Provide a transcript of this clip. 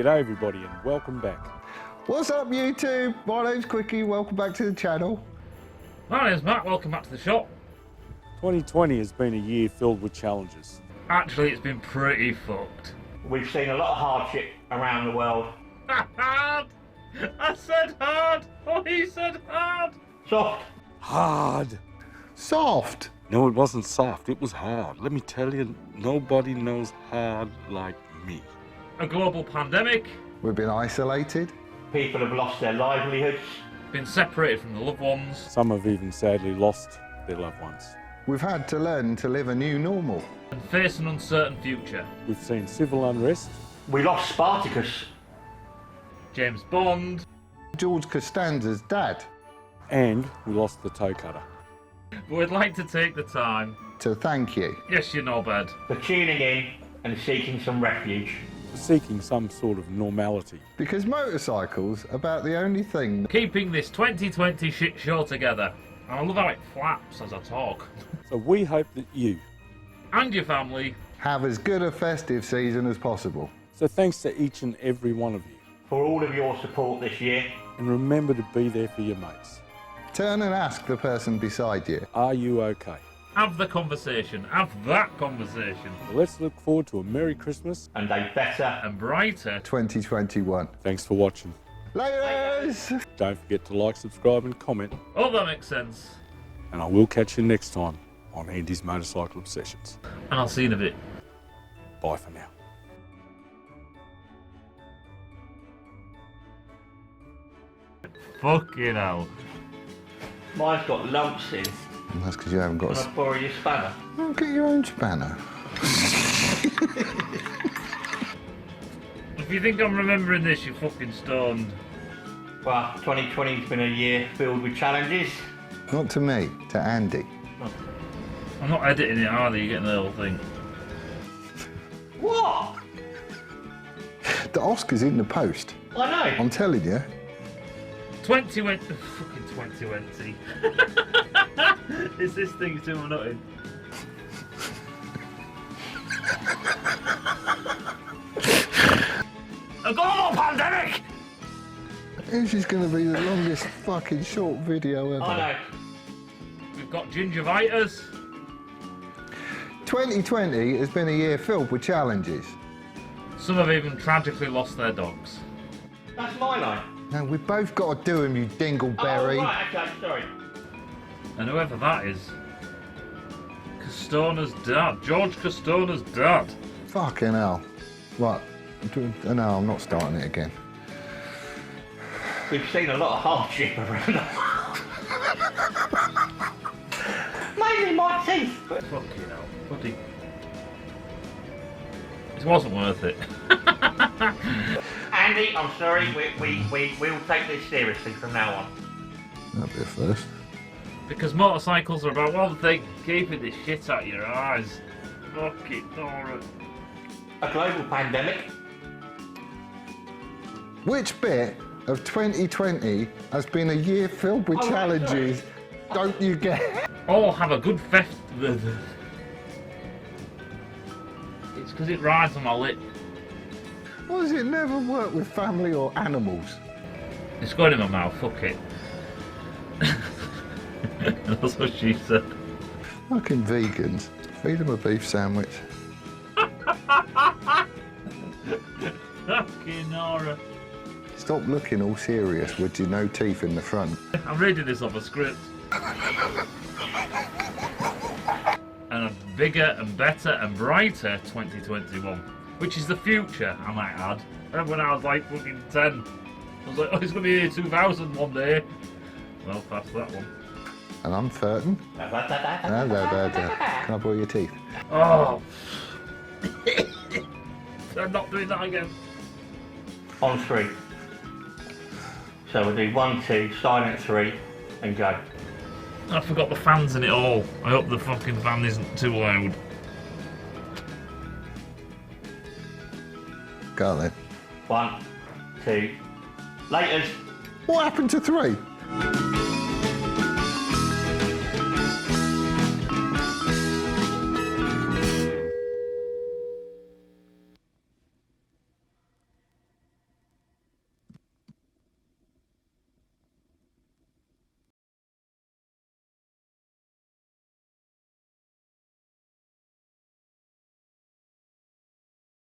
G'day everybody and welcome back. What's up YouTube? My name's Quickie, welcome back to the channel. My name's Matt, welcome back to the shop. 2020 has been a year filled with challenges. Actually, it's been pretty fucked. We've seen a lot of hardship around the world. Hard! I said hard! Oh, he said hard! Soft. Hard. Soft. No, it wasn't soft, it was hard. Let me tell you, nobody knows hard like me. A global pandemic. We've been isolated. People have lost their livelihoods. Been separated from the loved ones. Some have even sadly lost their loved ones. We've had to learn to live a new normal. And face an uncertain future. We've seen civil unrest. We lost Spartacus. James Bond. George Costanza's dad. And we lost the toe cutter. But we'd like to take the time, To thank you. yes you know bed, For tuning in and seeking some refuge. Seeking some sort of normality. Because motorcycles are about the only thing. keeping this 2020 shit show together. And I love how it flaps as I talk. So we hope that you. And your family. Have as good a festive season as possible. So thanks to each and every one of you. For all of your support this year. And remember to be there for your mates. Turn and ask the person beside you. Are you okay? Have the conversation. Have that conversation. Well, let's look forward to a Merry Christmas. And a better And brighter. 2021. Thanks for watching. Laters! Don't forget to like, subscribe and comment. Oh, that makes sense. And I will catch you next time on Andy's Motorcycle Obsessions. And I'll see you in a bit. Bye for now. Fucking hell. Mine's got lumps in. And that's because you haven't got Can a... I borrow your spanner? Oh, get your own spanner. If you think I'm remembering this, you're fucking stoned. Well, 2020's been a year filled with challenges. Not to me, to Andy. I'm not editing it either, you're getting the whole thing. What? The Oscar's in the post. I know. I'm telling you. 2020. Fucking 2020. Is this thing too nothing? A global pandemic! This is going to be the longest fucking short video ever. I know. We've got gingivitis. 2020 has been a year filled with challenges. Some have even tragically lost their dogs. That's my line. Now, we've both got to do them, you dingleberry. Oh, right, okay, sorry. And whoever that is, Castona's dad. George Castona's dad. Fucking hell. Right. No, I'm not starting it again. We've seen a lot of hardship around the world. Mainly my teeth. But Fucking hell. Bloody. It wasn't worth it. Andy, I'm sorry. We'll take this seriously from now on. That'll be a first. Because motorcycles are about one thing, keeping the shit out of your eyes. Fucking Dora. A global pandemic. Which bit of 2020 has been a year filled with Oh, right, challenges? Don't you get? Oh, have a good fest. It's because it rides on my lip. Why does it never work with family or animals? It's going in my mouth, fuck it. That's what she said. Fucking vegans. Feed them a beef sandwich. Fucking Nora. Stop looking all serious with your no teeth in the front. I'm reading this off a script. And a bigger and better and brighter 2021. Which is the future, I might add. Remember when I was like fucking 10? I was like, oh, it's going to be year 2000 one day. Well, past that one. And I'm 30. Can I borrow your teeth? Oh. I'm not doing that again. On 3. So we'll do 1, 2, silent 3, and go. I forgot the fans in it all. I hope the fucking fan isn't too loud. Go then. 1, 2, laters. What happened to 3?